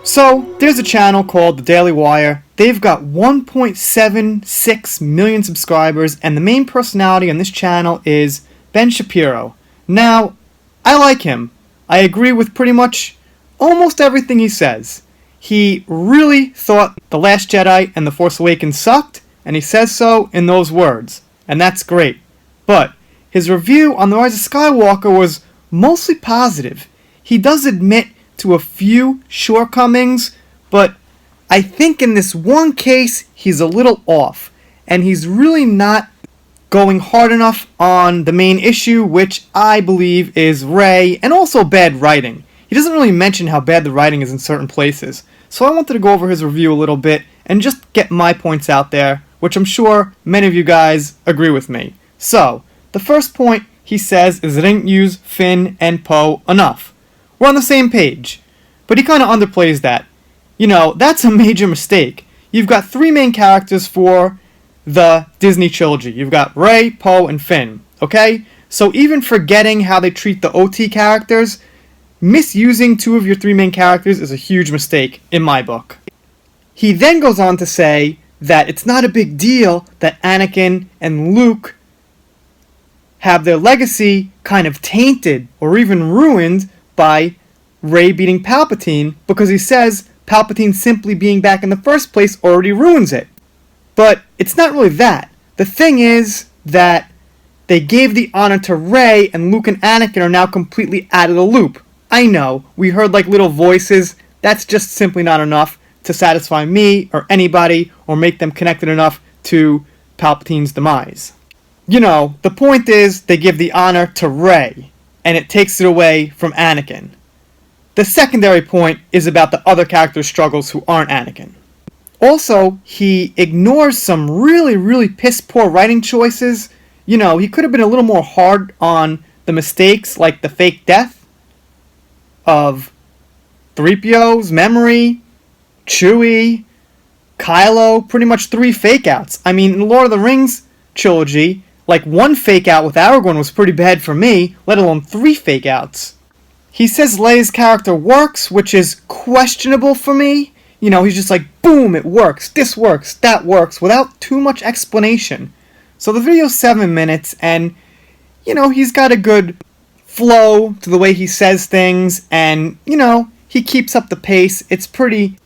So, there's a channel called The Daily Wire. They've got 1.76 million subscribers, and the main personality on this channel is Ben Shapiro. Now, I like him. I agree with pretty much almost everything he says. He really thought The Last Jedi and The Force Awakens sucked, and he says so in those words. And that's great. But his review on The Rise of Skywalker was mostly positive. He does admit to a few shortcomings, but I think in this one case he's a little off, and he's really not going hard enough on the main issue, which I believe is Rey, and also bad writing. He doesn't really mention how bad the writing is in certain places, so I wanted to go over his review a little bit and just get my points out there, which I'm sure many of you guys agree with me. So, the first point he says is it didn't use Finn and Poe enough. We're on the same page, but he kind of underplays that. You know, that's a major mistake. You've got three main characters for the Disney trilogy. You've got Rey, Poe, and Finn, okay? So even forgetting how they treat the OT characters, misusing two of your three main characters is a huge mistake, in my book. He then goes on to say that it's not a big deal that Anakin and Luke have their legacy kind of tainted or even ruined by Rey beating Palpatine, because he says Palpatine simply being back in the first place already ruins it. But it's not really that. The thing is that they gave the honor to Rey, and Luke and Anakin are now completely out of the loop. I know, we heard like little voices. That's just simply not enough to satisfy me or anybody or make them connected enough to Palpatine's demise. You know, the point is they give the honor to Rey, and it takes it away from Anakin. The secondary point is about the other characters' struggles who aren't Anakin. Also, he ignores some really piss-poor writing choices. You know, he could have been a little more hard on the mistakes, like the fake death of 3PO's memory, Chewie, Kylo, pretty much three fake-outs. I mean, in the Lord of the Rings trilogy, like one fake-out with Aragorn was pretty bad for me, let alone three fake-outs. He says Leia's character works, which is questionable for me. You know, he's just like, boom, it works, this works, that works, without too much explanation. So the video's 7 minutes, and, you know, he's got a good flow to the way he says things, and, you know, he keeps up the pace. It's pretty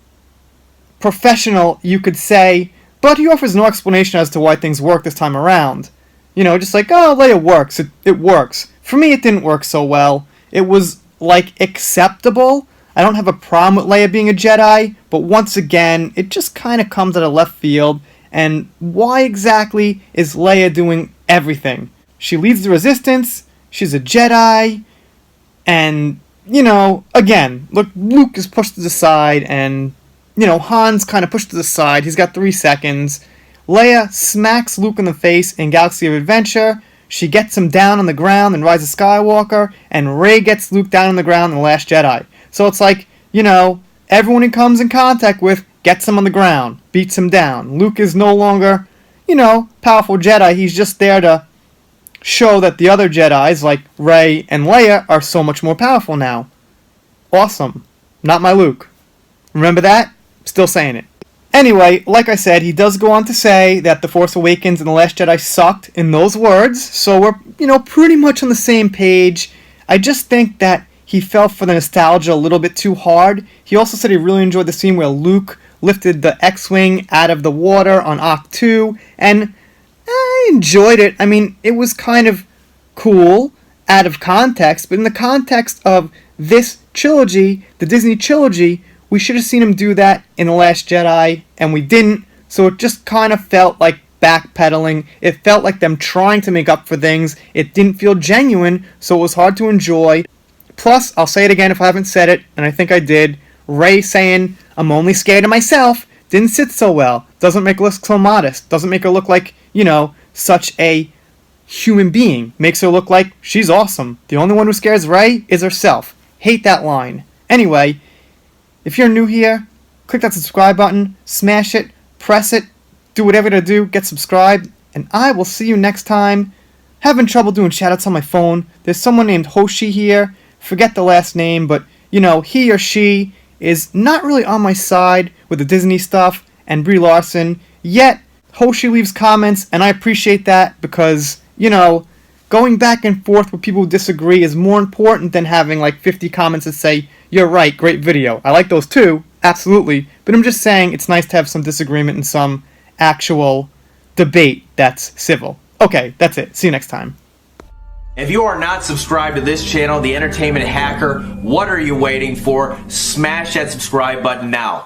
professional, you could say, but he offers no explanation as to why things work this time around. You know, just like, oh, Leia works, it works. For me, it didn't work so well. It was, like, acceptable. I don't have a problem with Leia being a Jedi, but once again, it just kind of comes out of left field, and why exactly is Leia doing everything? She leads the Resistance, she's a Jedi, and, you know, again, look, Luke is pushed to the side, and, you know, Han's kind of pushed to the side, he's got 3 seconds. Leia smacks Luke in the face in Galaxy of Adventure, she gets him down on the ground in Rise of Skywalker, and Rey gets Luke down on the ground in The Last Jedi. So it's like, you know, everyone he comes in contact with gets him on the ground, beats him down. Luke is no longer, you know, powerful Jedi, he's just there to show that the other Jedis, like Rey and Leia, are so much more powerful now. Awesome. Not my Luke. Remember that? Still saying it. Anyway, like I said, he does go on to say that The Force Awakens and The Last Jedi sucked in those words, so we're, you know, pretty much on the same page. I just think that he fell for the nostalgia a little bit too hard. He also said he really enjoyed the scene where Luke lifted the X-Wing out of the water on Oct 2, and I enjoyed it. I mean, it was kind of cool out of context, but in the context of this trilogy, the Disney trilogy, we should have seen him do that in The Last Jedi, and we didn't, so it just kind of felt like backpedaling. It felt like them trying to make up for things. It didn't feel genuine, so it was hard to enjoy. Plus, I'll say it again if I haven't said it, and I think I did, Rey saying, I'm only scared of myself, didn't sit so well. Doesn't make her look so modest. Doesn't make her look like, you know, such a human being. Makes her look like she's awesome. The only one who scares Rey is herself. Hate that line. Anyway, if you're new here, click that subscribe button, smash it, press it, do whatever to do, get subscribed, and I will see you next time. Having trouble doing shoutouts on my phone. There's someone named Hoshi here. Forget the last name, but, you know, he or she is not really on my side with the Disney stuff and Brie Larson, yet Hoshi leaves comments, and I appreciate that because, you know, going back and forth with people who disagree is more important than having like 50 comments that say, "You're right, great video." I like those too, absolutely, but I'm just saying it's nice to have some disagreement and some actual debate that's civil. Okay, that's it. See you next time. If you are not subscribed to this channel, The Entertainment Hacker, what are you waiting for? Smash that subscribe button now.